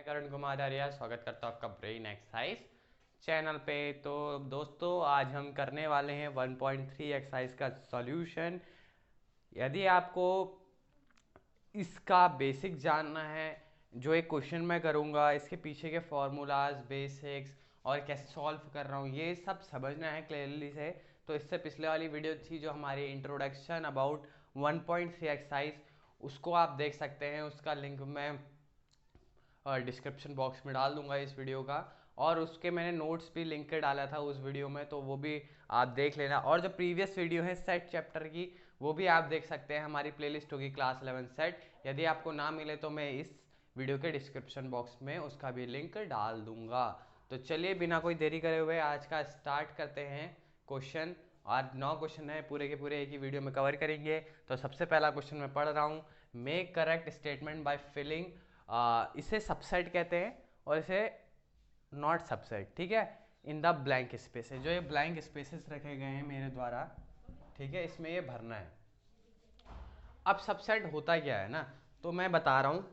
करण कुमार आर्या स्वागत करता हूँ आपका ब्रेन एक्सरसाइज चैनल पे। तो दोस्तों आज हम करने वाले हैं 1.3 एक्सरसाइज का सॉल्यूशन। यदि आपको इसका बेसिक जानना है, जो एक क्वेश्चन मैं करूँगा इसके पीछे के फॉर्मूलाज बेसिक्स और कैसे सॉल्व कर रहा हूँ ये सब समझना है क्लियरली से, तो इससे पिछले वाली वीडियो थी जो हमारी इंट्रोडक्शन अबाउट 1.3 एक्सरसाइज, उसको आप देख सकते हैं। उसका लिंक मैं डिस्क्रिप्शन बॉक्स में डाल दूंगा इस वीडियो का, और उसके मैंने नोट्स भी लिंक कर डाला था उस वीडियो में, तो वो भी आप देख लेना। और जो प्रीवियस वीडियो है सेट चैप्टर की वो भी आप देख सकते हैं, हमारी प्लेलिस्ट होगी क्लास 11 सेट। यदि आपको ना मिले तो मैं इस वीडियो के डिस्क्रिप्शन बॉक्स में उसका भी लिंक डाल दूंगा। तो चलिए बिना कोई देरी करे हुए आज का स्टार्ट करते हैं क्वेश्चन। आज 9 क्वेश्चन है, पूरे के पूरे एक ही वीडियो में कवर करेंगे। तो सबसे पहला क्वेश्चन मैं पढ़ रहा हूँ, make correct statement by filling. इसे सबसेट कहते हैं और इसे नॉट सबसेट, ठीक है, इन द ब्लैंक स्पेसेस। जो ये ब्लैंक स्पेसेस रखे गए हैं मेरे द्वारा, ठीक है, इसमें ये भरना है। अब सबसेट होता क्या है ना, तो मैं बता रहा हूँ।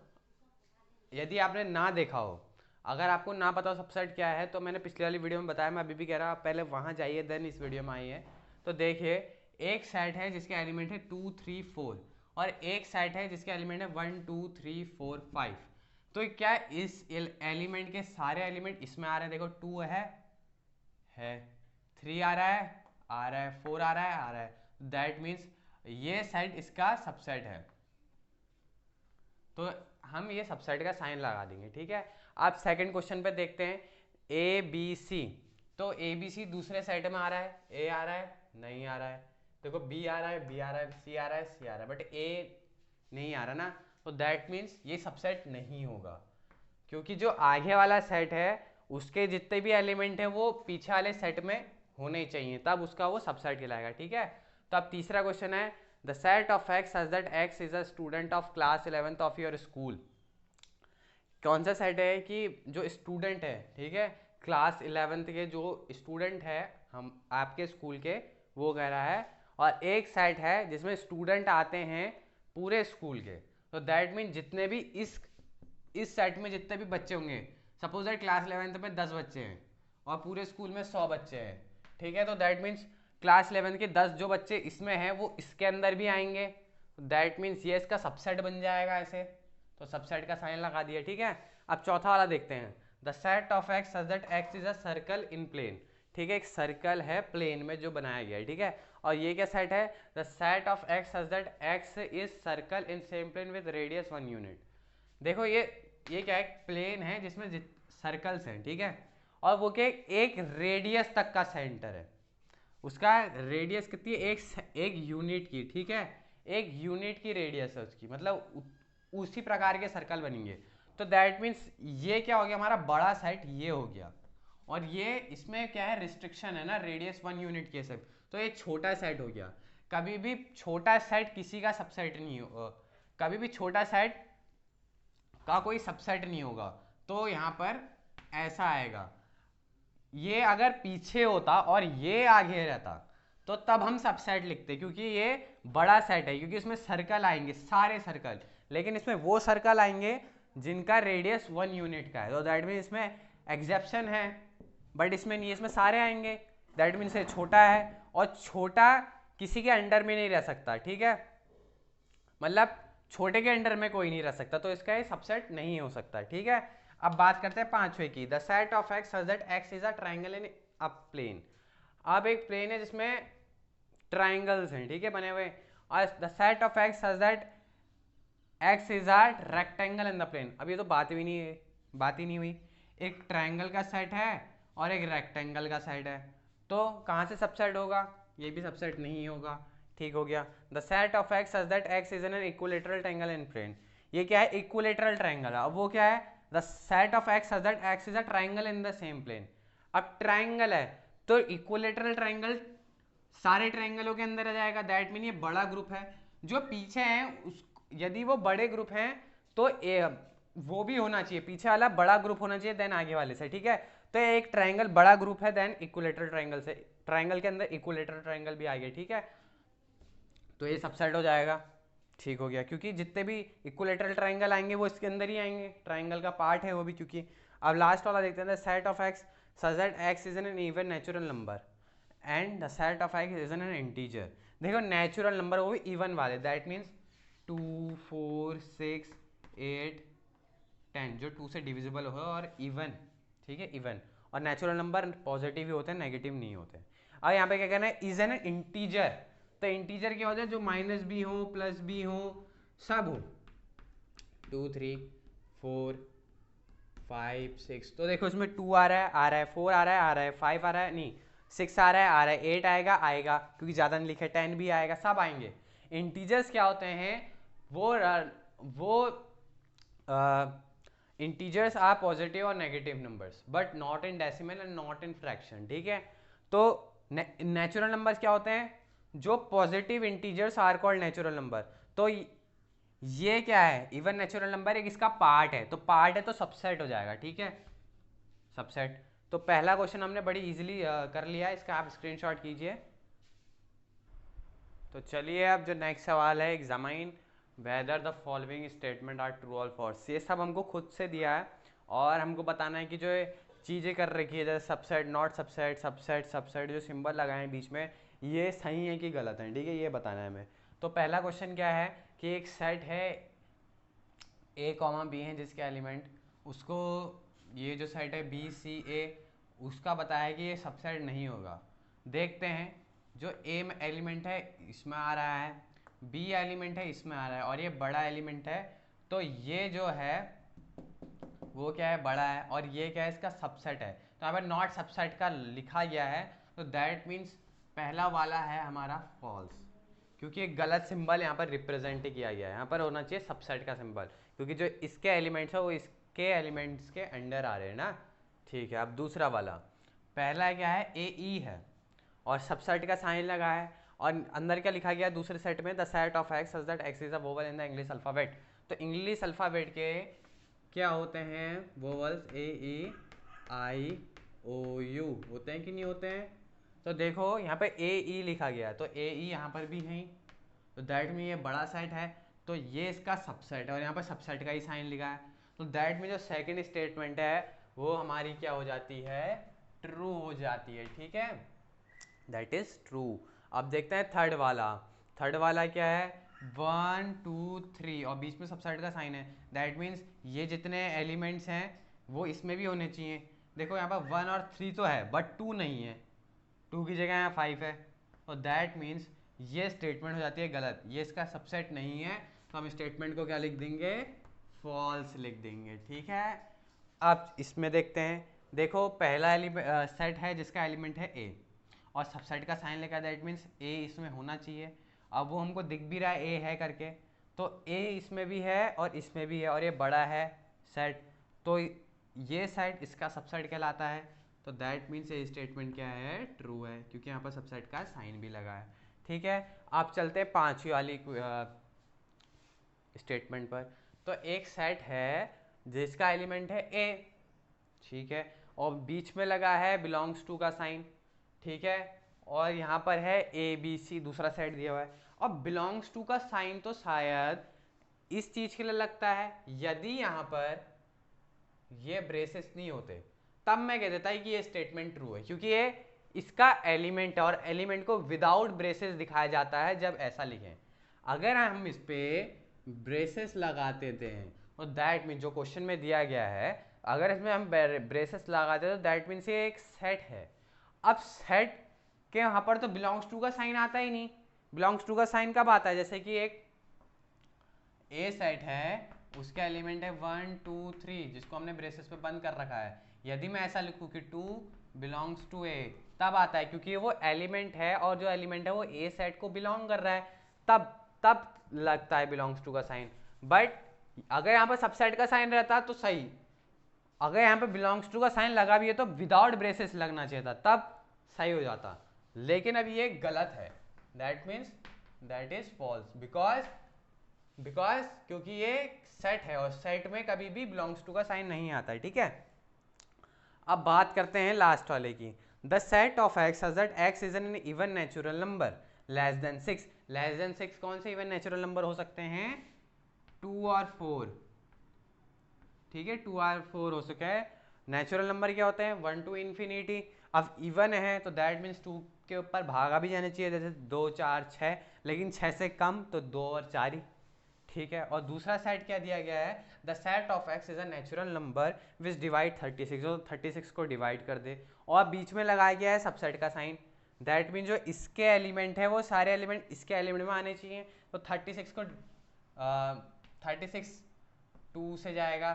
यदि आपने ना देखा हो, अगर आपको ना पता हो सबसेट क्या है, तो मैंने पिछले वाली वीडियो में बताया, मैं अभी भी कह रहा हूँ, आप पहले वहाँ जाइए देन इस वीडियो में आइए। तो देखिए एक सेट है जिसके एलिमेंट है 2 3 4 और एक सेट है जिसके एलिमेंट है 1 2 3 4 5। तो क्या इस एलिमेंट के सारे एलिमेंट इसमें आ रहे हैं? देखो 2 है 3 आ रहा है 4 आ रहा है, दैट मीन्स ये सेट इसका सबसेट है। तो हम ये सबसेट का साइन लगा देंगे, ठीक है। आप सेकंड क्वेश्चन पे देखते हैं, ए बी सी। तो ए बी सी दूसरे सेट में आ रहा है, ए आ रहा है, नहीं आ रहा है। देखो बी आ रहा है, बी आ रहा है, सी आ रहा है, सी आ रहा है, बट ए नहीं आ रहा ना, तो दैट मीन्स ये सबसेट नहीं होगा, क्योंकि जो आगे वाला सेट है उसके जितने भी एलिमेंट है वो पीछे वाले सेट में होने चाहिए, तब उसका वो सबसेट कहलाएगा, ठीक है। तो अब तीसरा क्वेश्चन है, the set of x such that x is a student of class 11th of your school. कौन सा सेट है कि जो स्टूडेंट है, ठीक है, क्लास 11th के जो स्टूडेंट है हम आपके स्कूल के, वो कह रहा है। और एक सेट है जिसमें स्टूडेंट आते हैं पूरे स्कूल के, तो दैट मीन जितने भी इस सेट में जितने भी बच्चे होंगे, सपोज दैट क्लास 11th में 10 बच्चे हैं और पूरे स्कूल में 100 बच्चे हैं, ठीक है। तो दैट मीन्स क्लास 11 के 10 जो बच्चे इसमें हैं वो इसके अंदर भी आएंगे, तो दैट मीन्स ये इसका सबसेट बन जाएगा ऐसे। तो सबसेट का साइन लगा दिया, ठीक है। अब चौथा वाला देखते हैं, the set of x such that x is a circle in plane. ठीक है, एक सर्कल है प्लेन में जो बनाया गया है, ठीक है। और ये क्या सेट है, the set of x such that x is circle in same plane with radius 1 unit. देखो ये क्या है, प्लेन है जिसमें सर्कल्स हैं, ठीक है, और वो क्या एक रेडियस तक का सेंटर है, उसका रेडियस कितनी है, एक यूनिट की, ठीक है, एक यूनिट की रेडियस है उसकी, मतलब उसी प्रकार के सर्कल बनेंगे। तो दैट मीन्स ये क्या हो गया, हमारा बड़ा सेट ये हो गया, और ये इसमें क्या है, रिस्ट्रिक्शन है ना, रेडियस 1 यूनिट के सब, तो ये छोटा सेट हो गया। कभी भी छोटा सेट किसी का सबसेट नहीं हो, कभी भी छोटा सेट का कोई सबसेट नहीं होगा। तो यहाँ पर ऐसा आएगा, ये अगर पीछे होता और ये आगे रहता तो तब हम सबसेट लिखते, क्योंकि ये बड़ा सेट है, क्योंकि इसमें सर्कल आएंगे सारे सर्कल, लेकिन इसमें वो सर्कल आएंगे जिनका रेडियस 1 यूनिट का है, तो दैट मीन इसमें एग्जेप्शन है, बट इसमें नहीं, इसमें सारे आएंगे, दैट मीन ये छोटा है, और छोटा किसी के अंडर में नहीं रह सकता, ठीक है, मतलब छोटे के अंडर में कोई नहीं रह सकता, तो इसका ये सबसेट नहीं हो सकता, ठीक है। अब बात करते हैं पांचवे की, the set of x such that x is a triangle in a plane. अब एक प्लेन है जिसमें ट्राइंगल्स हैं, ठीक है, बने हुए, और the set of x such that x is a rectangle in the plane. अब ये तो बात ही नहीं हुई, एक ट्राइंगल का सेट है और एक रेक्टेंगल का सेट है, तो कहाँ से सबसेट होगा, ये भी सबसेट नहीं होगा, ठीक हो गया। The set of x such that x is an equilateral triangle in plane, ये क्या है, इक्विलेटरल ट्रायंगल है। अब वो क्या है, the set of x such that x is a triangle in the same plane. अब ट्रायंगल है तो इक्विलेटरल ट्रायंगल सारे ट्रायंगलों के अंदर आ जाएगा, दैट मीन ये बड़ा ग्रुप है, जो पीछे है उस यदि वो बड़े ग्रुप हैं तो वो भी होना चाहिए, पीछे वाला बड़ा ग्रुप होना चाहिए देन आगे वाले से, ठीक है। तो एक ट्रायंगल बड़ा ग्रुप है देन इक्विलेटरल ट्रायंगल से, ट्रायंगल के अंदर इक्विलेटरल ट्रायंगल भी आ गया, ठीक है, तो ये सबसेट हो जाएगा। ठीक हो गया, क्योंकि जितने भी इक्विलेटरल ट्राइंगल आएंगे वो इसके अंदर ही आएंगे, ट्राइंगल का पार्ट है वो भी। क्योंकि अब लास्ट वाला देखते हैं, set of x such that x is N even natural number and the set of x is N integer. देखो नेचुरल नंबर वो भी इवन वाले, दैट मीन्स 2 4 6 8 10 जो 2 से डिविजिबल हो और इवन, ठीक है, इवन। और नेचुरल नंबर पॉजिटिव ही होते हैं, नेगेटिव नहीं होते। अब यहाँ पे क्या कहना है, इज एन इंटीजर। तो इंटीजर क्या होता है, जो माइनस भी हो प्लस भी हो सब हो। 2 3 4 5 6, तो देखो इसमें 2 आ रहा है 4 आ रहा है 5 आ रहा है, नहीं 6 आ रहा है 8 आएगा आएगा, क्योंकि ज़्यादा नहीं लिखे, 10 भी आएगा, सब आएंगे। इंटीजर्स क्या होते हैं, वो इंटीजर्स आर पॉजिटिव और negative numbers but not in decimal and not in fraction, ठीक है। तो नेचुरल नंबर्स क्या होते हैं, जो positive integers are called natural number. तो ये क्या है, इवन नेचुरल नंबर एक इसका पार्ट है, तो पार्ट है तो सबसेट हो जाएगा, ठीक है, सबसेट। तो पहला क्वेश्चन हमने बड़ी इजीली कर लिया, इसका आप स्क्रीनशॉट कीजिए। तो चलिए अब जो नेक्स्ट सवाल है, examine whether the following statement are true और फॉल्स। ये सब हमको खुद से दिया है और हमको बताना है कि जो चीज़ें कर रखी है, जैसे subset, not subset, subset, subset, जो सिंबल लगाए हैं बीच में, ये सही है कि गलत है, ठीक है, ये बताना है हमें। तो पहला क्वेश्चन क्या है कि एक सेट है ए कॉमा बी है जिसके एलिमेंट, उसको ये जो सेट है बी सी ए, उसका बताया है कि ये सबसेट नहीं होगा। देखते हैं, जो ए एलिमेंट है इसमें आ रहा है, बी एलिमेंट है इसमें आ रहा है और ये बड़ा एलिमेंट है, तो ये जो है वो क्या है, बड़ा है, और ये क्या है, इसका सबसेट है। तो यहाँ पर नॉट सबसेट का लिखा गया है, तो दैट मीन्स पहला वाला है हमारा फॉल्स, क्योंकि एक गलत सिंबल यहाँ पर रिप्रेजेंट किया गया है। यहाँ पर होना चाहिए सबसेट का सिंबल, क्योंकि जो इसके एलिमेंट्स है वो इसके एलिमेंट्स के अंडर आ रहे हैं ना, ठीक है। अब दूसरा वाला, पहला क्या है, ए ई है और सबसेट का साइन लगा है, और अंदर क्या लिखा गया दूसरे सेट में, the set of x such that x is a vowel in the English alphabet. तो इंग्लिश अल्फाबेट के क्या होते हैं vowels, A E I O you होते हैं कि नहीं होते हैं। तो देखो यहाँ पे ए ई लिखा गया है, तो ए ई यहाँ पर भी है, तो दैट में ये बड़ा सेट है, तो ये इसका सबसेट है और यहाँ पर सबसेट का ही साइन लिखा है। तो दैट में जो सेकंड स्टेटमेंट है वो हमारी क्या हो जाती है, ट्रू हो जाती है, ठीक है, दैट इज ट्रू। अब देखते हैं थर्ड वाला, थर्ड वाला क्या है, 1 2 3 और बीच में सबसेट का साइन है, दैट मीन्स ये जितने एलिमेंट्स हैं वो इसमें भी होने चाहिए। देखो यहाँ पर 1 और 3 तो है बट 2 नहीं है, 2 की जगह यहाँ 5 है, तो दैट मीन्स ये स्टेटमेंट हो जाती है गलत, ये इसका सबसेट नहीं है, तो हम स्टेटमेंट को क्या लिख देंगे, फॉल्स लिख देंगे, ठीक है। अब इसमें देखते हैं, देखो पहला सेट है जिसका एलिमेंट है ए और सबसेट का साइन लिखा है, दैट मीन्स ए इसमें होना चाहिए। अब वो हमको दिख भी रहा है ए है करके, तो ए इसमें भी है और इसमें भी है और ये बड़ा है सेट, तो ये सेट इसका सबसेट कहलाता है। तो दैट मीन्स ये स्टेटमेंट क्या है, ट्रू है, क्योंकि यहाँ पर सबसेट का साइन भी लगा है, ठीक है। आप चलते हैं पांचवी वाली स्टेटमेंट पर। तो एक सेट है जिसका एलिमेंट है ए, ठीक है, और बीच में लगा है बिलोंग्स टू का साइन, ठीक है, और यहाँ पर है ए बी सी दूसरा सेट दिया हुआ है। और बिलोंग्स टू का साइन तो शायद इस चीज के लिए लगता है, यदि यहाँ पर ये ब्रेसेस नहीं होते तब मैं कह देता है कि ये स्टेटमेंट ट्रू है, क्योंकि ये इसका एलिमेंट है और एलिमेंट को विदाउट ब्रेसेस दिखाया जाता है जब ऐसा लिखें। अगर हम इस पे ब्रेसेस लगाते थे तो दैट मीन जो क्वेश्चन में दिया गया है, अगर इसमें हम ब्रेसेस लगाते तो दैट मीन्स ये एक सेट है। अब सेट के यहाँ पर तो बिलोंग्स टू का साइन आता ही नहीं, बिलोंग्स टू का साइन कब आता है, जैसे कि एक ए सेट है उसका एलिमेंट है 1 2 3 जिसको हमने ब्रेसेस पे बंद कर रखा है, यदि मैं ऐसा लिखूं कि 2 बिलोंग्स टू ए, तब आता है क्योंकि वो एलिमेंट है और जो एलिमेंट है वो ए सेट को बिलोंग कर रहा है, तब लगता है बिलोंग्स टू का साइन। बट अगर यहाँ पर सबसेट का साइन रहता तो सही, अगर यहाँ पे बिलोंग्स टू का साइन लगा भी है तो विदाउट ब्रेसेस लगना चाहिए था, तब सही हो जाता, लेकिन अब ये गलत है, that means that is false, because क्योंकि ये सेट है और सेट में कभी भी बिलोंग्स टू का साइन नहीं आता है, ठीक है। अब बात करते हैं लास्ट वाले की, the set of x such that x is N even natural number less than 6 less than 6 कौन से इवन नेचुरल नंबर हो सकते हैं? 2 और 4, ठीक है, 2 और 4 हो सके है। नेचुरल नंबर क्या होते हैं? 1 टू इन्फिनिटी। अब इवन है तो दैट मीन्स 2 के ऊपर भागा भी जाना चाहिए, जैसे 2 4 6, लेकिन 6 से कम तो 2 और 4 ही, ठीक है। और दूसरा सेट क्या दिया गया है? The set of x is a natural number which divide 36, जो 36 को डिवाइड कर दे, और बीच में लगाया गया है सबसेट का साइन। दैट मीन जो इसके एलिमेंट है वो सारे एलिमेंट इसके एलिमेंट में आने चाहिए। तो 36 को 36 2 से जाएगा,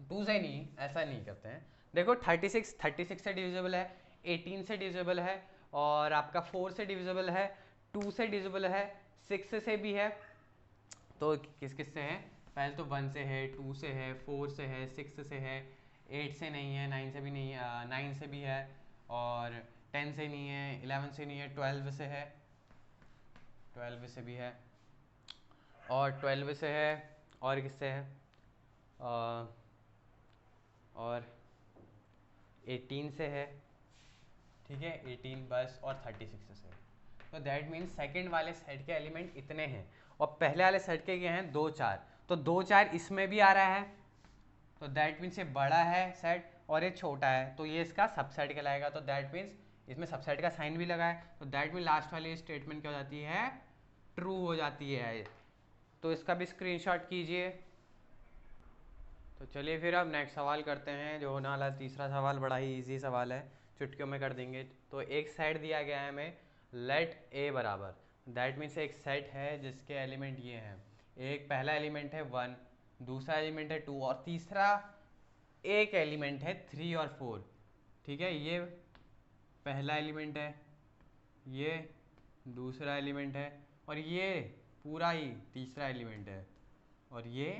2 से नहीं, ऐसा नहीं करते हैं। देखो 36 से डिविजिबल है, 18 से डिविजिबल है, और आपका 4 से डिविजिबल है, 2 से डिविजिबल है, 6 से भी है। तो किस किस से है? पहले तो 1 से है, 2 से है, 4 से है, 6 से है, 8 से नहीं है, 9 से भी नहीं है, 9 से भी है, और 10 से नहीं है, 11 से नहीं है, 12 से है, 12 से भी है, और 12 से है, और किससे है? और 18 से है, ठीक है, 18 बस, और 36 से। तो दैट मीन्स सेकंड वाले सेट के एलिमेंट इतने हैं, और पहले वाले सेट के हैं 2 4, तो 2 4 इसमें भी आ रहा है, तो दैट मीन्स ये बड़ा है सेट और ये छोटा है, तो ये इसका सबसेट कहलाएगा। तो दैट मीन्स इसमें सबसेट का साइन भी लगा है, तो दैट मीन लास्ट वाली स्टेटमेंट क्या हो जाती है? ट्रू हो जाती है। तो इसका भी स्क्रीनशॉट कीजिए। तो चलिए फिर अब नेक्स्ट सवाल करते हैं, जो होने वाला तीसरा सवाल बड़ा ही इजी सवाल है, चुटकियों में कर देंगे। तो एक सेट दिया गया है हमें, लेट ए बराबर, दैट मीन्स एक सेट है जिसके एलिमेंट ये हैं, एक पहला एलिमेंट है 1, दूसरा एलिमेंट है 2, और तीसरा एक एलिमेंट है 3 और 4, ठीक है। ये पहला एलिमेंट है, ये दूसरा एलिमेंट है, और ये पूरा ही तीसरा एलिमेंट है, और ये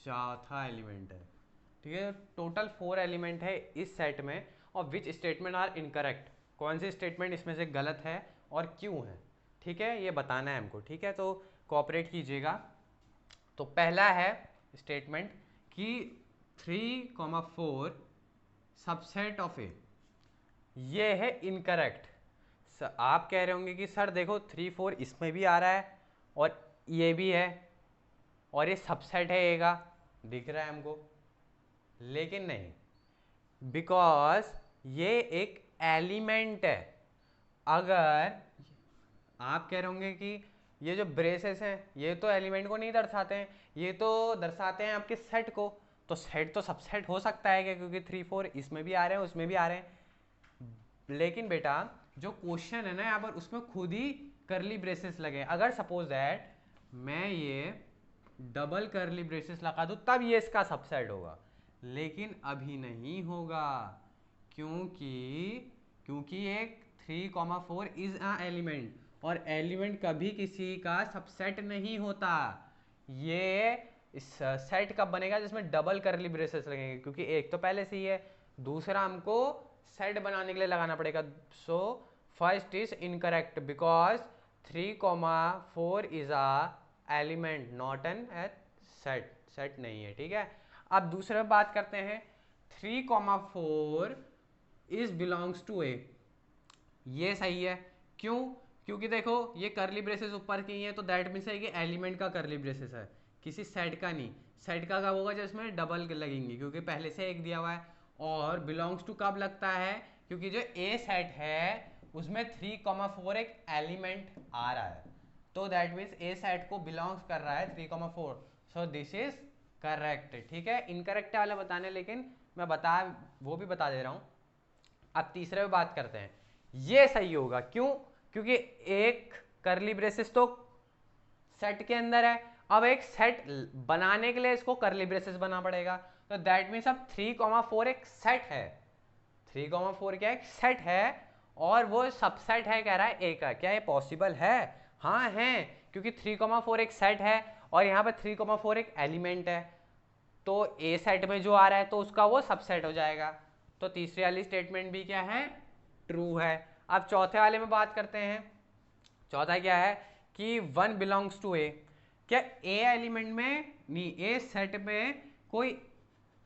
चौथा एलिमेंट है, ठीक है। टोटल 4 एलिमेंट है इस सेट में, और विच स्टेटमेंट आर इनकरेक्ट, कौन सी स्टेटमेंट इसमें से गलत है और क्यों है, ठीक है, ये बताना है हमको, ठीक है। तो कोऑपरेट कीजिएगा। तो पहला है स्टेटमेंट कि 3,4 सबसेट ऑफ ए, ये है इनकरेक्ट। आप कह रहे होंगे कि सर देखो 3 4 इसमें भी आ रहा है और ये भी है, और ये सबसेट है ए का, दिख रहा है हमको, लेकिन नहीं, बिकॉज ये एक एलिमेंट है। अगर आप कह रहे होंगे कि ये जो ब्रेसेस हैं ये तो एलिमेंट को नहीं दर्शाते हैं, ये तो दर्शाते हैं आपके सेट को, तो सेट तो सबसेट हो सकता है क्या? क्योंकि 3 4 इसमें भी आ रहे हैं उसमें भी आ रहे हैं। लेकिन बेटा जो क्वेश्चन है ना यहाँ पर, उसमें खुद ही करली ब्रेसेस लगे। अगर सपोज दैट मैं ये डबल करली ब्रेसेस लगा दूं तब ये इसका सबसेट होगा, लेकिन अभी नहीं होगा, क्योंकि एक 3,4 इज अ एलिमेंट, और एलिमेंट कभी किसी का सबसेट नहीं होता। ये इस सेट कब बनेगा? जिसमें डबल करली ब्रेसेस लगेंगे, क्योंकि एक तो पहले से ही है, दूसरा हमको सेट बनाने के लिए लगाना पड़ेगा। So first is incorrect because 3,4 is a element not an set, set नहीं है, ठीक है। अब दूसरे बात करते हैं, 3,4 इज बिलोंग्स टू ए, ये सही है। क्यों? क्योंकि देखो ये करली ब्रेसेस ऊपर की है, तो दैट मीन्स है कि एलिमेंट का करली ब्रेसेस है, किसी सेट का नहीं। सेट का कब होगा? जिसमें डबल लगेंगे, क्योंकि पहले से एक दिया हुआ है। और बिलोंग्स टू कब लगता है? क्योंकि जो ए सेट है उसमें 3,4 एक एलिमेंट आ रहा है, तो दैट मीन्स ए सेट को बिलोंग्स कर रहा है 3,4, सो दिस इज करेक्ट, ठीक है। इनकरेक्ट वाला बताने, लेकिन मैं वो भी बता दे रहा हूँ। अब तीसरे पे बात करते हैं, ये सही होगा। क्यों? क्योंकि एक करली ब्रेसेस तो सेट के अंदर है, अब एक सेट बनाने के लिए इसको करली ब्रेसेस बना पड़ेगा, तो दैट मीन्स अब 3,4 एक सेट है, 3,4 क्या एक सेट है, और वो सबसेट है कह रहा है ए का। क्या ये पॉसिबल है? हाँ है, क्योंकि 3,4 एक सेट है और यहाँ पे 3,4 एक एलिमेंट है, तो ए सेट में जो आ रहा है तो उसका वो सबसेट हो जाएगा। तो तीसरी वाली स्टेटमेंट भी क्या है? ट्रू है। अब चौथे वाले में बात करते हैं। चौथा क्या है कि 1 बिलोंग्स टू ए, क्या ए एलिमेंट में नहीं, ए सेट में कोई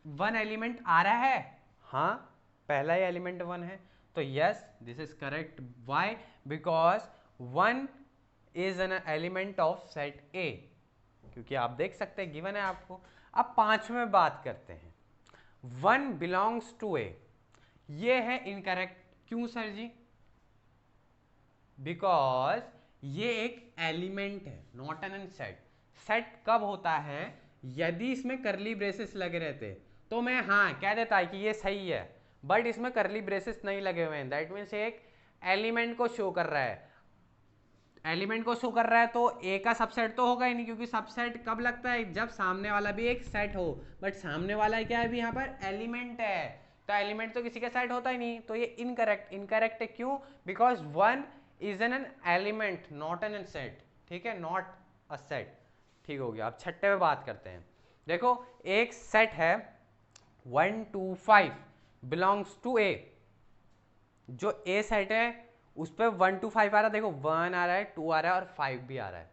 1 एलिमेंट आ रहा है? हाँ, पहला ही एलिमेंट 1 है, तो yes this is correct. Why? Because 1 is an element of set ए, क्योंकि आप देख सकते हैं गिवन है आपको। अब पांचवें बात करते हैं, 1 बिलोंग्स टू ए, ये है इनकरेक्ट। क्यों सर जी? बिकॉज ये एक एलिमेंट है, नॉट एन सेट। सेट कब होता है? यदि इसमें करली ब्रेसेस लगे रहते तो मैं हाँ कह देता है कि ये सही है, बट इसमें करली ब्रेसेस नहीं लगे हुए हैं, दैट मीन्स एक एलिमेंट को शो कर रहा है। एलिमेंट को शो कर रहा है तो ए का सबसेट तो होगा ही नहीं, क्योंकि सबसेट कब लगता है? जब सामने वाला भी एक सेट हो। बट सामने वाला क्या है? भी यहाँ पर एलिमेंट है, तो एलिमेंट तो किसी का सेट होता ही नहीं, तो ये इनकरेक्ट। इनकरेक्ट है क्यों? Because 1 is an element not an set. ठीक है, नॉट अ सेट। ठीक हो गया। अब छठे पे बात करते हैं। देखो एक सेट है 1 2 5 बिलोंग्स टू ए, जो ए सेट है उस पर 1 2 5 आ रहा है। देखो 1 आ रहा है, 2 आ रहा है और 5 भी आ रहा है।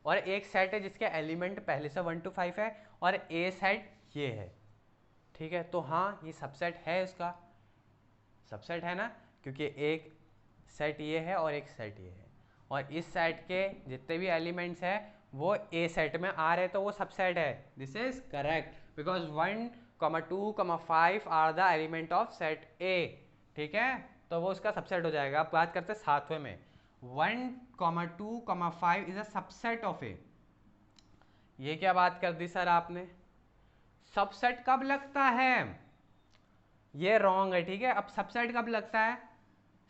और एक सेट है जिसके एलिमेंट पहले से 1 2 5 है और ए सेट ये है। ठीक है, तो हाँ ये सबसेट है, इसका सबसेट है ना, क्योंकि एक सेट ये है और एक सेट ये है, और इस सेट के जितने भी एलिमेंट्स हैं वो ए सेट में आ रहे, तो वो सबसेट है। This is correct because 1 2 5 are the element of set A. ठीक है, तो वो उसका सबसेट हो जाएगा। अब बात करते हैं सातवें में, 1 2 5 इज अ सबसेट ऑफ ए। ये क्या बात कर दी सर आपने? सबसेट कब लगता है? ये रॉन्ग है। ठीक है, अब सबसेट कब लगता है?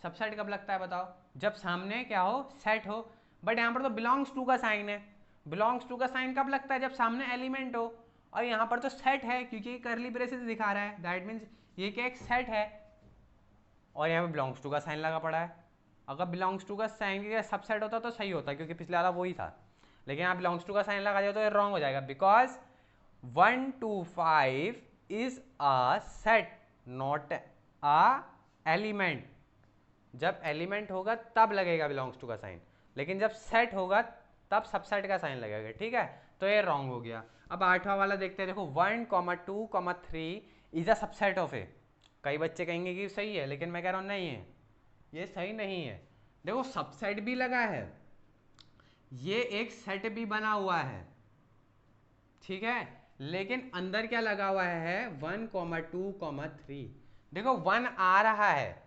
सबसेट कब लगता है बताओ? जब सामने क्या हो? सेट हो। बट यहाँ पर तो बिलोंग्स टू का साइन है। बिलोंग्स टू का साइन कब लगता है? जब सामने एलिमेंट हो। और यहाँ पर तो सेट है, क्योंकि ये करली ब्रेसेस दिखा रहा है, दैट मीन्स ये क्या एक सेट है, और यहाँ पे बिलोंग्स टू का साइन लगा पड़ा है। अगर बिलोंग्स टू का साइन सबसेट होता तो सही होता, क्योंकि पिछले वाला वही था, लेकिन यहाँ बिलोंग्स टू का साइन लगा दिया तो ये रॉन्ग हो जाएगा। Because 1 2 5 is a set not a element. जब एलिमेंट होगा तब लगेगा बिलोंग्स टू का साइन, लेकिन जब सेट होगा तब सबसेट का साइन लगेगा। ठीक है, तो ये रॉन्ग हो गया। अब आठवां वाला देखते हैं। देखो 1 2 3 इज अ सबसेट ऑफ ए। कई बच्चे कहेंगे कि सही है, लेकिन मैं कह रहा हूँ नहीं है, ये सही नहीं है। देखो सबसेट भी लगा है, ये एक सेट भी बना हुआ है। ठीक है, लेकिन अंदर क्या लगा हुआ है? 1 2 3। देखो 1 आ रहा है,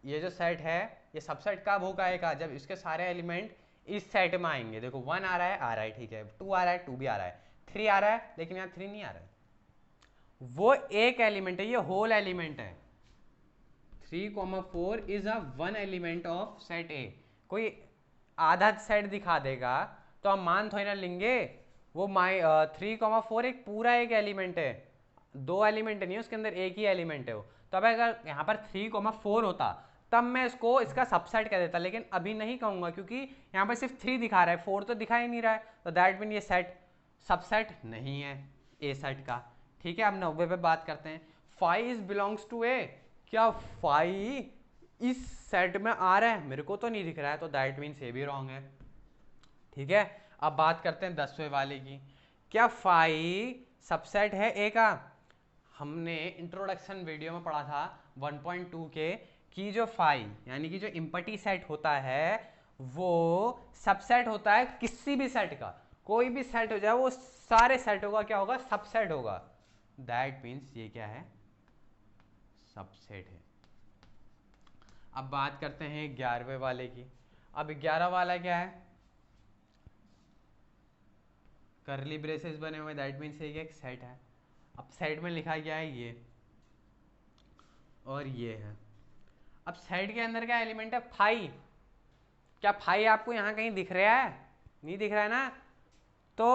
ये जो सेट है ये सबसेट कब होगा? एक जब इसके सारे एलिमेंट इस सेट में आएंगे। देखो 1 आ रहा है, ठीक है, 2 आ रहा है, 2 भी आ रहा है, 3 आ रहा है, लेकिन यहाँ 3 नहीं आ रहा है। वो एक एलिमेंट है, ये होल एलिमेंट है। 3 4 is a one element of set ए। कोई आधा सेट दिखा देगा तो हम मान थोड़ी ना लेंगे। वो 3 4 एक पूरा एक एलिमेंट है, दो एलिमेंट नहीं है उसके अंदर, एक ही एलिमेंट है वो। तो अब अगर यहाँ पर 3 4 होता तब मैं इसको इसका सबसेट कह देता, लेकिन अभी नहीं कहूँगा, क्योंकि यहाँ पर सिर्फ 3 दिखा रहा है, 4 तो दिखा ही नहीं रहा है, तो दैट मीन ये सेट सबसेट नहीं है ए सेट का। ठीक है, अब 90 पे बात करते हैं। 5 इज बिलोंग्स टू ए। क्या 5 इस सेट में आ रहा है? मेरे को तो नहीं दिख रहा है, तो दैट मीन्स ये भी रॉन्ग है। ठीक है, अब बात करते हैं 10वें वाले की। क्या 5 सबसेट है ए का? हमने इंट्रोडक्शन वीडियो में पढ़ा था 1.2 के कि जो 5 यानी कि जो इम्पटी सेट होता है वो सबसेट होता है किसी भी सेट का। कोई भी सेट हो जाए वो सारे सेटों का क्या होगा? सबसेट होगा। दैट मीन्स ये क्या है? सबसेट है। अब बात करते हैं 11वें वाले की। अब 11 वाला क्या है? करली ब्रेसेस बने हुए, दैट मीन्स ये एक सेट है। अब सेट में लिखा गया है ये और ये है। अब सेट के अंदर क्या एलिमेंट है? 5। क्या 5 आपको यहाँ कहीं दिख रहा है? नहीं दिख रहा है ना। तो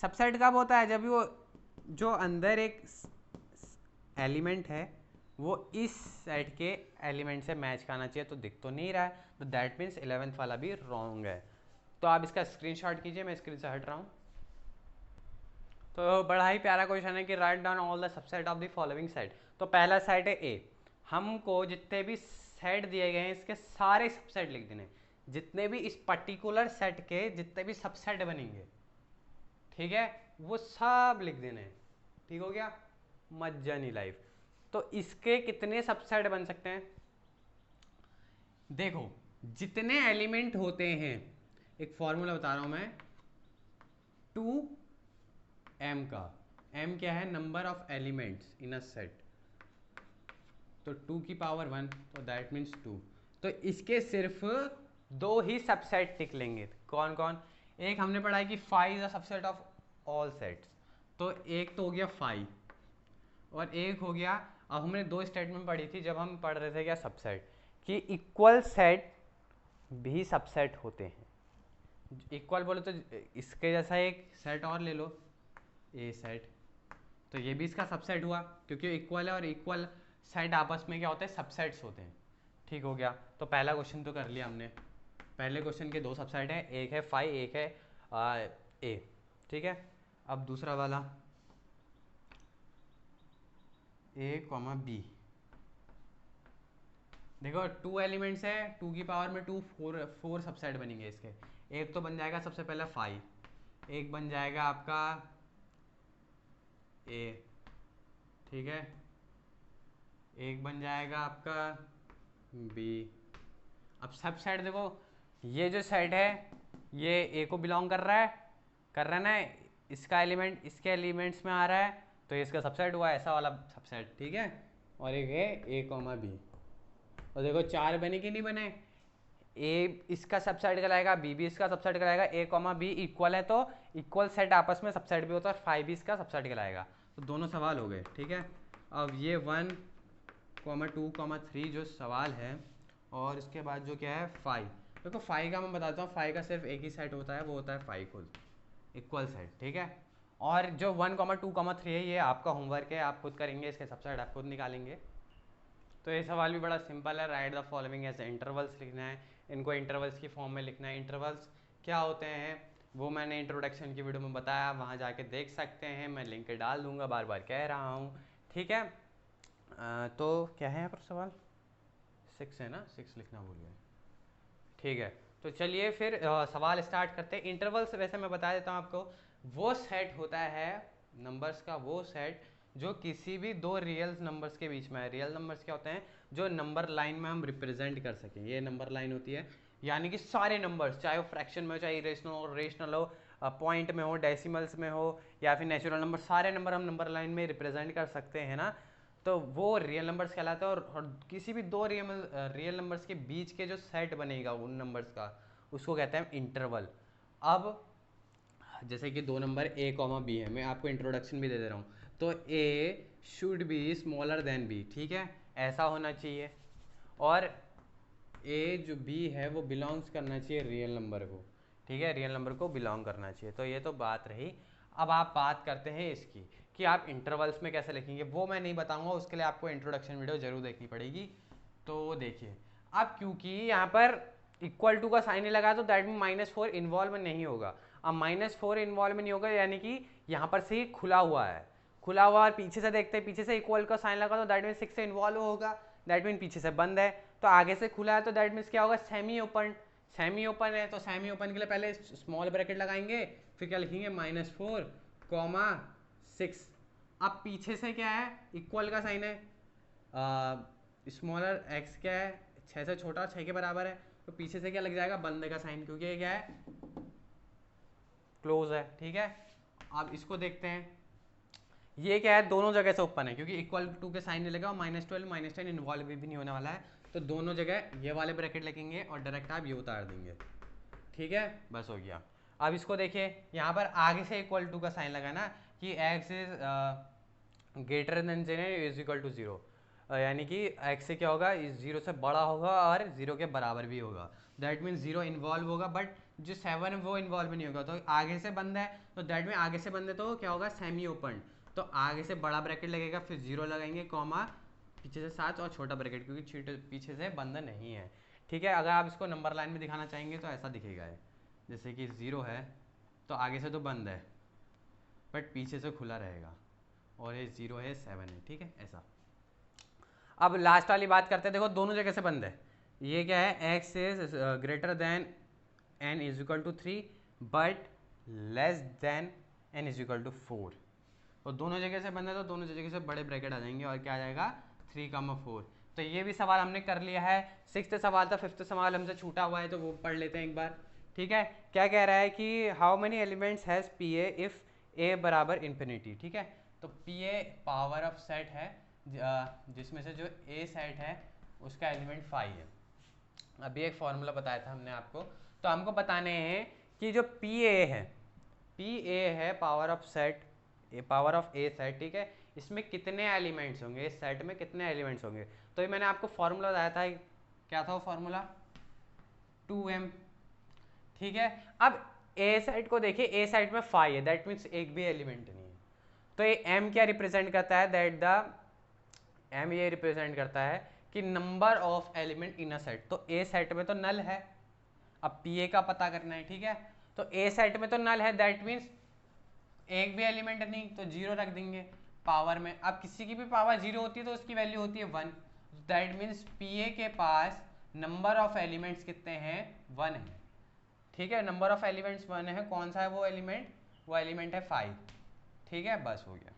सबसेट कब होता है? जब भी वो जो अंदर एक एलिमेंट है वो इस सेट के एलिमेंट से मैच करना चाहिए, तो दिख तो नहीं रहा है, तो दैट मीन्स 11th वाला भी रॉन्ग है। तो आप इसका स्क्रीनशॉट कीजिए, मैं स्क्रीन से हट रहा हूँ। तो बड़ा ही प्यारा क्वेश्चन है कि write down all the subset of the following set. तो पहला सेट है ए। हमको जितने भी सेट दिए गए हैं इसके सारे सबसेट लिख देने, जितने भी इस पर्टिकुलर सेट के जितने भी सबसेट बनेंगे, ठीक है, वो सब लिख देने। ठीक हो गया, मज्जानी लाइफ। तो इसके कितने सबसेट बन सकते हैं? देखो जितने एलिमेंट होते हैं, एक फॉर्मूला बता रहा हूं मैं, 2m का, m क्या है, number of elements in a set, तो 2 की पावर 1, तो दैट मीन्स 2। तो इसके सिर्फ दो ही सबसेट निकलेंगे, कौन कौन? एक हमने पढ़ा है कि five is a subset of all sets, तो एक तो हो गया फाइव, और एक हो गया, अब हमने दो स्टेटमेंट पढ़ी थी जब हम पढ़ रहे थे क्या, सबसेट, कि इक्वल सेट भी सबसेट होते हैं। इक्वल बोले तो इसके जैसा एक सेट और ले लो, ए सेट, तो ये भी इसका सबसेट हुआ, क्योंकि इक्वल है, और इक्वल सेट आपस में क्या होते हैं, सबसेट्स होते हैं। ठीक हो गया, तो पहला क्वेश्चन तो कर लिया हमने। पहले क्वेश्चन के दो सबसेट हैं, एक है फाइव, एक है ए। ठीक है, अब दूसरा वाला, ए कॉमा बी। देखो 2 एलिमेंट्स है, 2 की पावर में 2, 4 सबसेट बनेंगे इसके। एक तो बन जाएगा सबसे पहले 5, एक बन जाएगा आपका ए, ठीक है, एक बन जाएगा आपका बी। अब सब सेट देखो, ये जो सेट है ये ए को बिलोंग कर रहा है ना, इसका एलिमेंट इसके एलिमेंट्स में आ रहा है, तो ये इसका सबसेट हुआ, ऐसा वाला सबसेट। ठीक है, और एक है ए कॉमा बी, और देखो 4 बने कि नहीं बने, ए इसका सबसेट कहलाएगा, बी भी इसका सबसेट कहलाएगा, ए कॉमा बी इक्वल है, तो इक्वल सेट आपस में सबसेट भी होता है, 5 भी इसका सबसेट कहलाएगा। तो दोनों सवाल हो गए। ठीक है, अब ये 1 कॉमा 2 कॉमा 3 जो सवाल है, और इसके बाद जो क्या है 5। देखो 5 का मैं बताता हूँ, 5 का सिर्फ एक ही सेट होता है, वो होता है 5 खुद, इक्वल सेट। ठीक है, और जो 1 कॉमा 2 कॉमा 3 है, ये आपका होमवर्क है, आप खुद करेंगे, इसके सबसेट आप खुद निकालेंगे। तो ये सवाल भी बड़ा सिंपल है, write the following as intervals लिखना है, इनको इंटरवल्स की फॉर्म में लिखना है। इंटरवल्स क्या होते हैं वो मैंने इंट्रोडक्शन की वीडियो में बताया, वहाँ जाके देख सकते हैं, मैं लिंक डाल दूंगा, बार बार कह रहा हूँ। ठीक है, तो क्या है यहाँ पर सवाल, 6 है ना, 6 लिखना भूल गया। ठीक है, तो चलिए फिर सवाल स्टार्ट करते हैं। इंटरवल्स वैसे मैं बता देता हूँ आपको, वो सेट होता है नंबर्स का, वो सेट जो किसी भी दो रियल नंबर्स के बीच में है। रियल नंबर्स क्या होते हैं, जो नंबर लाइन में हम रिप्रेजेंट कर सकें, ये नंबर लाइन होती है, यानी कि सारे नंबर्स, चाहे वो फ्रैक्शन में हो, चाहे रेशनल हो, पॉइंट में हो, डेसिमल्स में हो, या फिर नेचुरल नंबर, सारे नंबर हम नंबर लाइन में रिप्रेजेंट कर सकते हैं ना, तो वो रियल नंबर्स कहलाते हैं। और किसी भी दो रियल नंबर्स के बीच के जो सेट बनेगा उन नंबर्स का, उसको कहते हैं इंटरवल। अब जैसे कि दो नंबर ए कॉमा बी है, मैं आपको इंट्रोडक्शन भी दे दे रहा हूँ, तो a should be smaller than b, ठीक है, ऐसा होना चाहिए। और ए जो बी है वो बिलोंग्स करना चाहिए रियल नंबर को, ठीक है, रियल नंबर को बिलोंग करना चाहिए। तो ये तो बात रही। अब आप बात करते हैं इसकी कि आप इंटरवल्स में कैसे लिखेंगे, वो मैं नहीं बताऊंगा, उसके लिए आपको इंट्रोडक्शन वीडियो जरूर देखनी पड़ेगी। तो देखिए, अब क्योंकि यहाँ पर इक्वल टू का साइन नहीं लगा, तो दैट मीन -4 इन्वॉल्व नहीं होगा। अब -4 इन्वॉल्व नहीं होगा, यानी कि यहाँ पर से ही खुला हुआ है, खुला हुआ, और पीछे से देखते हैं, पीछे से इक्वल का साइन लगा, तो दैट मीन 6 से इन्वॉल्व होगा, दैट मीन पीछे से बंद है, तो आगे से खुला है, तो दैट मीन्स क्या होगा, सेमी ओपन। सेमी ओपन है, तो सेमी ओपन के लिए पहले स्मॉल ब्रैकेट लगाएंगे, फिर क्या लिखेंगे, -4 कॉमा 6। अब पीछे से क्या है, इक्वल का साइन है, स्मॉलर x क्या है, 6 से छोटा, 6 के बराबर है, तो पीछे से क्या लग जाएगा, बंद का साइन, क्योंकि ये क्या है, क्लोज है। ठीक है, अब इसको देखते हैं, ये क्या है, दोनों जगह से ओपन है, क्योंकि इक्वल टू के साइन नहीं लगा, और -12 -10 इन्वॉल्व भी नहीं होने वाला है, तो दोनों जगह ये वाले ब्रैकेट लगेंगे, और डायरेक्ट आप ये उतार देंगे। ठीक है, बस हो गया। अब इसको देखिए, यहाँ पर आगे से इक्वल टू का साइन लगा ना, कि x is greater than is equal to 0, यानी कि x से क्या होगा, 0 से बड़ा होगा और 0 के बराबर भी होगा, दैट मीन 0 इन्वॉल्व होगा, बट जो 7 है वो इन्वॉल्व नहीं होगा। तो आगे से बंद है, तो दैट मीन आगे से बंद है, तो क्या होगा, सेमी ओपन, तो आगे से बड़ा ब्रैकेट लगेगा, फिर 0 लगाएंगे, कॉमा पीछे से 7 और छोटा ब्रैकेट, क्योंकि पीछे से बंद नहीं है। ठीक है, अगर आप इसको नंबर लाइन में दिखाना चाहेंगे तो ऐसा दिखेगा है, जैसे कि 0 है, तो आगे से तो बंद है, बट पीछे से खुला रहेगा, और ये 0 है, 7 है। ठीक है, ऐसा। अब लास्ट वाली बात करते हैं, देखो दोनों जगह से बंद है, ये क्या है, x is greater than n is equal to 3 but less than n is equal to 4, और दोनों जगह से बंद है, तो दोनों जगह से बड़े ब्रैकेट आ जाएंगे, और क्या आ जाएगा, 3, 4। तो ये भी सवाल हमने कर लिया है। 6th सवाल था, 5th सवाल हमसे छूटा हुआ है तो वो पढ़ लेते हैं एक बार। ठीक है, क्या कह रहा है कि how many elements has P A if A बराबर इन्फिनिटी। ठीक है, तो P A power of set है जिसमें से जो ए सेट है उसका एलिमेंट 5 है। अभी एक फॉर्मूला बताया था हमने आपको, तो हमको बताने हैं कि जो पी ए है, पी ए है power of set, power of A set. ठीक है, इसमें कितने एलिमेंट्स होंगे, इस सेट में कितने एलिमेंट्स होंगे। तो ये मैंने आपको फॉर्मूला बताया था, क्या था वो फॉर्मूला, 2m। ठीक है, अब ए सेट को देखिए, ए सेट में 5 है, दैट मीन्स एक भी एलिमेंट नहीं है। तो ये m क्या रिप्रेजेंट करता है, दैट द m ये रिप्रेजेंट करता है कि number of element in a set. तो ए सेट में तो नल है, अब पी ए का पता करना है। ठीक है, तो ए सेट में तो नल है, दैट मीन्स एक भी एलिमेंट नहीं, तो 0 रख देंगे पावर में। अब किसी की भी पावर 0 होती है तो उसकी वैल्यू होती है 1, दैट मीन्स पी ए के पास नंबर ऑफ एलिमेंट्स कितने हैं, 1 है। ठीक है, नंबर ऑफ एलिमेंट्स 1 है, कौन सा है वो एलिमेंट, वो एलिमेंट है 5। ठीक है, बस हो गया।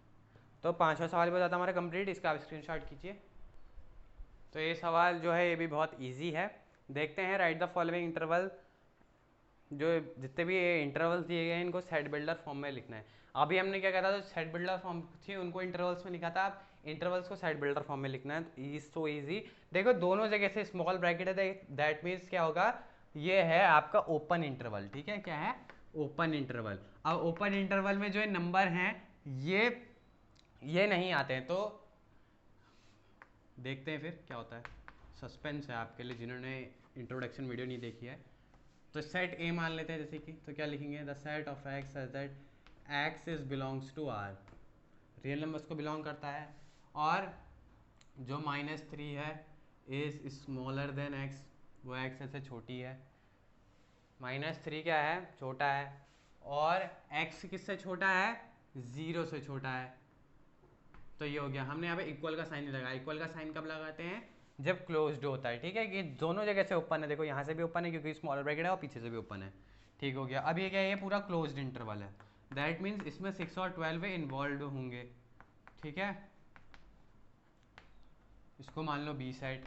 तो 5वां सवाल भी हो जाता हमारा कंप्लीट, इसका आप स्क्रीनशॉट कीजिए। तो ये सवाल जो है ये भी बहुत ईजी है, देखते हैं। राइट द फॉलोइंग इंटरवल, जो जितने भी इंटरवल्स दिए गए हैं इनको सेट बिल्डर फॉर्म में लिखना है। अभी हमने क्या कहा था, तो सेट बिल्डर फॉर्म थी उनको इंटरवल्स में लिखा था, अब इंटरवल्स को सेट बिल्डर फॉर्म में लिखना है। इज सो इजी, देखो दोनों जगह से स्मॉल ब्रैकेट है, दैट मीन्स क्या होगा, ये है आपका ओपन इंटरवल। ठीक है, क्या है, ओपन इंटरवल। अब ओपन इंटरवल में जो नंबर हैं ये नहीं आते हैं, तो देखते हैं फिर क्या होता है। सस्पेंस है आपके लिए जिन्होंने इंट्रोडक्शन वीडियो नहीं देखी है। तो सेट ए मान लेते हैं जैसे कि, तो क्या लिखेंगे, the set of x such that x is belongs to R, real numbers को बिलोंग करता है, और जो -3 है इज स्मॉलर देन एक्स, वो एक्स से छोटी है। -3 क्या है, छोटा है, और एक्स किससे छोटा है, 0 से छोटा है। तो ये हो गया, हमने यहाँ पे इक्वल का साइन नहीं लगाया। इक्वल का साइन कब लगाते हैं, जब क्लोज्ड होता है। ठीक है, कि दोनों जगह से ओपन है, देखो यहाँ से भी ओपन है क्योंकि स्मॉलर ब्रैकेट है और पीछे से भी ओपन है। ठीक हो गया, अब ये क्या है, ये पूरा क्लोज्ड इंटरवल है, दैट मीन्स इसमें 6 और 12 इन्वॉल्व होंगे। ठीक है, इसको मान लो बी सेट,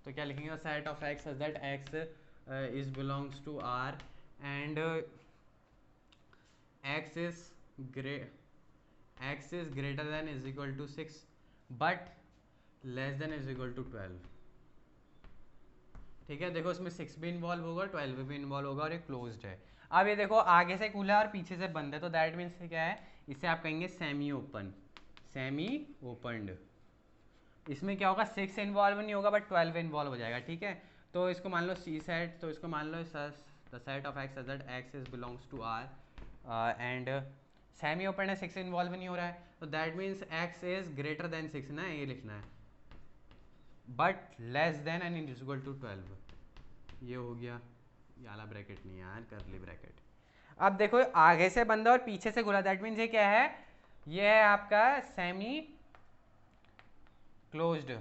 तो क्या लिखेंगे, set of x such that x is belongs to R and x is greater than is equal to 6 but less than is equal to 12। ठीक है, देखो इसमें 6 भी इन्वॉल्व होगा, 12 भी इन्वॉल्व होगा, और ये क्लोज्ड है। अब ये देखो आगे से खुला है और पीछे से बंद है, तो दैट मीन्स क्या है, इसे आप कहेंगे सेमी ओपन, सेमी ओपनड। इसमें क्या होगा, 6 इन्वॉल्व नहीं होगा बट 12 इन्वॉल्व हो जाएगा। ठीक है, तो इसको मान लो सी सेट, तो इसको मान लो the set of x that x is belongs to R and semi open है, 6 इन्वॉल्व नहीं हो रहा है, तो that means x is greater than 6 ना, ये लिखना है, but less than and is equal to 12। ये हो गया, ये वाला ब्रैकेट नहीं यार, करली ब्रैकेट। अब देखो आगे से बंद और पीछे से खुला, दैट मीन्स ये क्या है, ये है आपका सेमी क्लोज्ड।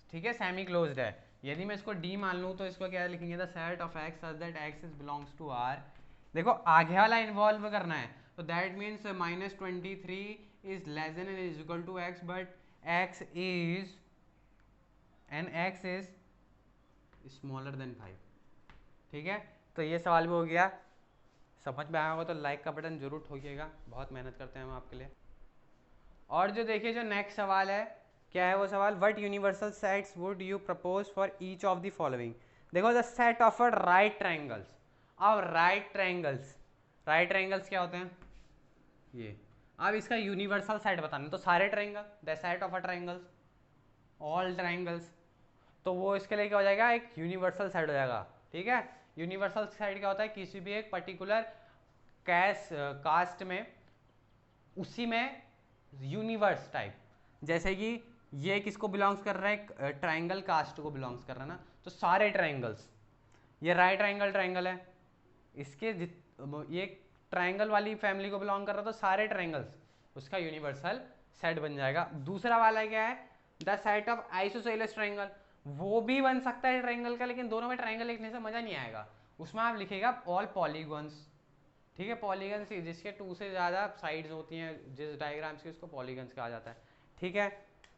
ठीक है, सेमी क्लोज्ड है। यदि मैं इसको डी मान लूँ तो इसको क्या लिखेंगे, the set of x such that x is belongs to R. देखो आगे वाला इन्वॉल्व करना है, तो that means -23 is less than and is equal to x, but x is smaller than 5। ठीक है, तो ये सवाल भी हो गया। समझ में आया होगा तो लाइक का बटन जरूर ठोकिएगा, बहुत मेहनत करते हैं हम आपके लिए। और जो देखिए जो नेक्स्ट सवाल है, क्या है वो सवाल, what universal sets would you propose for each of the following. देखो the set of a right triangles. अब राइट ट्रायंगल्स क्या होते हैं, ये। अब इसका यूनिवर्सल सेट बताना, तो सारे triangle, the set of a triangles, all triangles, तो वो इसके लिए क्या हो जाएगा, एक यूनिवर्सल सेट हो जाएगा। ठीक है, यूनिवर्सल सेट क्या होता है, किसी भी एक पर्टिकुलर कास्ट में, उसी में यूनिवर्स टाइप, जैसे कि ये किसको बिलोंग्स कर रहा है, ट्रायंगल कास्ट को बिलोंग्स कर रहा है ना, तो सारे ट्रायंगल्स, ये राइट ट्रायंगल है, इसके ये ट्रायंगल वाली फैमिली को बिलोंग कर रहा है, तो सारे ट्रायंगल्स उसका यूनिवर्सल सेट बन जाएगा। दूसरा वाला क्या है, the set of isosceles triangle, वो भी बन सकता है ट्रायंगल का, लेकिन दोनों में ट्रायंगल लिखने से मजा नहीं आएगा, उसमें आप लिखेगा ऑल पॉलीगॉन्स। ठीक है, पॉलीगन्स जिसके 2 से ज़्यादा साइड्स होती हैं, जिस डायग्राम्स की, उसको पॉलीगन्स कहा जाता है। ठीक है,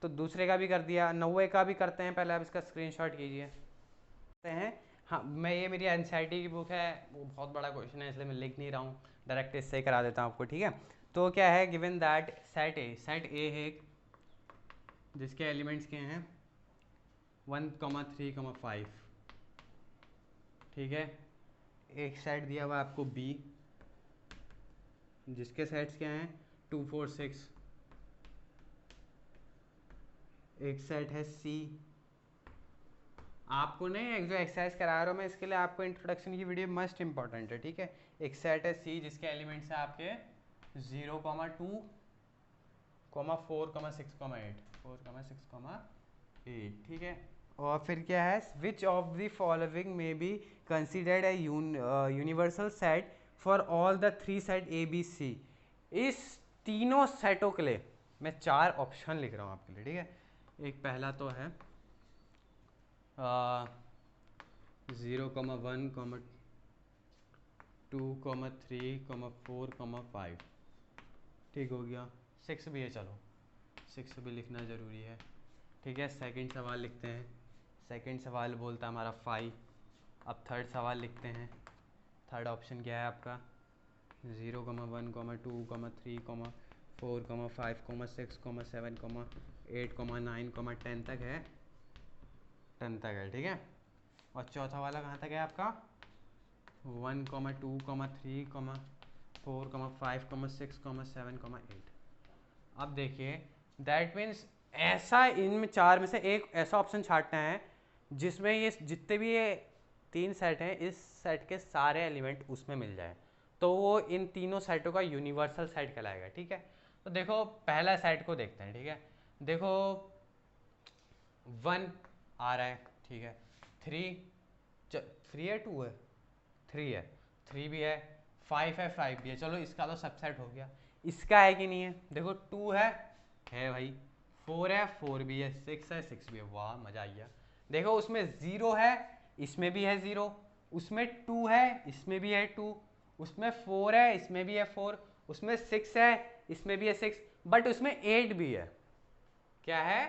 तो दूसरे का भी कर दिया, 90 का भी करते हैं। पहले आप इसका स्क्रीनशॉट कीजिए हैं। हाँ, मैं ये मेरी एनसीईआरटी की बुक है, वो बहुत बड़ा क्वेश्चन है इसलिए मैं लिख नहीं रहा हूँ, डायरेक्ट इससे ही करा देता हूँ आपको, ठीक है। तो क्या है, गिवन दैट सेट ए है जिसके एलिमेंट्स के हैं 1,3,5, ठीक है। एक सेट दिया हुआ आपको बी जिसके सेट्स क्या हैं 2, 4, 6। एक सेट है सी। आपको नहीं, जो एक्सरसाइज करा रहा हूँ मैं इसके लिए आपको इंट्रोडक्शन की वीडियो मस्ट इंपॉर्टेंट है, ठीक है। एक सेट है सी जिसके एलिमेंट्स है आपके 0, 2, 4, 6, 8, ठीक है। और फिर क्या है, विच ऑफ द फॉलोइंग में be considered a universal set for all the 3 set A B C. इस तीनों सेटों के लिए मैं 4 ऑप्शन लिख रहा हूँ आपके लिए, ठीक है। एक पहला तो है 0, 1, 2, 3, 4, 5, ठीक हो गया। 6 भी है, चलो 6 भी लिखना ज़रूरी है, ठीक है। सेकंड सवाल लिखते हैं। सेकंड सवाल बोलता है हमारा 5। अब थर्ड सवाल लिखते हैं। थर्ड ऑप्शन क्या है आपका 0, 1, 2, 3, 4, 5, 6, 7, 8, 9, 10 तक है, 10 तक है, ठीक है। और चौथा वाला कहाँ तक है आपका 1, 2, 3, 4, 5, 6, 7, 8। अब देखिए दैट मीन्स ऐसा इनमें 4 में से एक ऐसा ऑप्शन छांटना है जिसमें ये जितने भी ये 3 सेट हैं इस सेट के सारे एलिमेंट उसमें मिल जाए, तो वो इन तीनों सेटों का यूनिवर्सल सेट कहलाएगा, ठीक है। तो देखो पहला सेट को देखते हैं, ठीक है। देखो 1 आ रहा है, ठीक है। 3 है, 2 है, 3 है, 3 भी है, 5 है, 5 भी है, चलो इसका तो सबसेट हो गया। इसका है कि नहीं है, देखो 2 है भाई, 4 है, 4 भी है, 6 है, 6 भी है, वाह मजा आ गया। देखो उसमें 0 है, इसमें भी है 0, उसमें 2 है, इसमें भी है 2, उसमें 4 है, इसमें भी है 4, उसमें 6 है, इसमें भी है 6, बट उसमें 8 भी है। क्या है,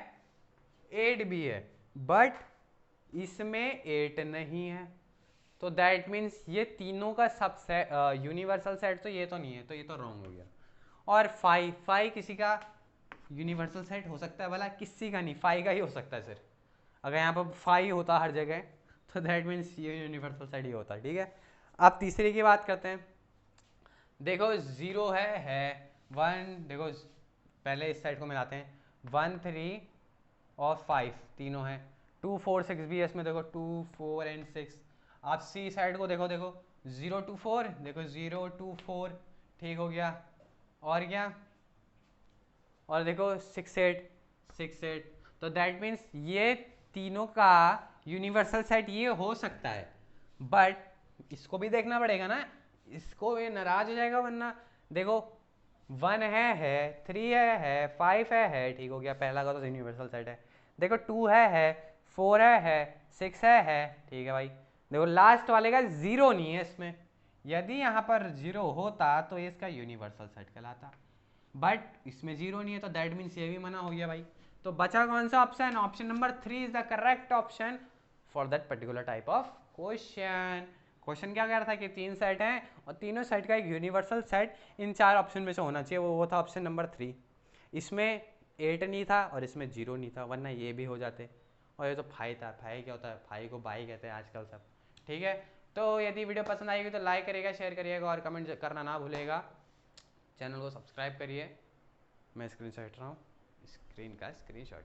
8 भी है, बट इसमें 8 नहीं है। तो दैट मीन्स ये तीनों का सबसेट यूनिवर्सल सेट तो ये तो नहीं है, तो ये तो रॉन्ग हो गया। और 5 किसी का यूनिवर्सल सेट हो सकता है भला, किसी का नहीं, 5 का ही हो सकता है सिर्फ। अगर यहाँ पर 5 होता हर जगह तो दैट मीन्स ये यूनिवर्सल सेट ही होता है, ठीक है। अब तीसरे की बात करते हैं। देखो 0 है 1, देखो पहले इस साइड को मिलाते हैं 1, 3 और 5 तीनों हैं, 2, 4, 6 भी है इसमें, देखो 2, 4 एंड 6। आप सी साइड को देखो, देखो 0, 2, 4, देखो 0, 2, 4, ठीक हो गया। और क्या, और देखो 6, 8, 6, 8। तो दैट मीन्स ये तीनों का यूनिवर्सल सेट ये हो सकता है, बट इसको भी देखना पड़ेगा ना, इसको ये नाराज हो जाएगा वरना। देखो 1 है 3 है 5 है, ठीक हो गया, पहला का तो यूनिवर्सल सेट है। देखो 2 है 4 है 6 है, ठीक है भाई। देखो लास्ट वाले का 0 नहीं है इसमें, यदि यहाँ पर 0 होता तो इसका यूनिवर्सल सेट कहलाता, बट इसमें 0 नहीं है, तो दैट मीन्स ये भी मना हो गया भाई। तो बचा कौन सा option, option number 3 is the correct option for that particular type of question. Question क्या कह रहा था कि 3 सेट हैं और तीनों सेट का एक यूनिवर्सल सेट इन 4 ऑप्शन में से होना चाहिए, वो था ऑप्शन नंबर 3। इसमें 8 नहीं था और इसमें 0 नहीं था, वरना ये भी हो जाते। और ये तो 5 था, 5 क्या होता है, 5 को बाई कहते हैं आजकल सब, ठीक है। तो यदि वीडियो पसंद आएगी तो लाइक करिएगा, शेयर करिएगा और कमेंट करना ना भूलेगा। चैनल को सब्सक्राइब करिए। मैं स्क्रीन शॉट रहा हूँ, स्क्रीन का स्क्रीनशॉट।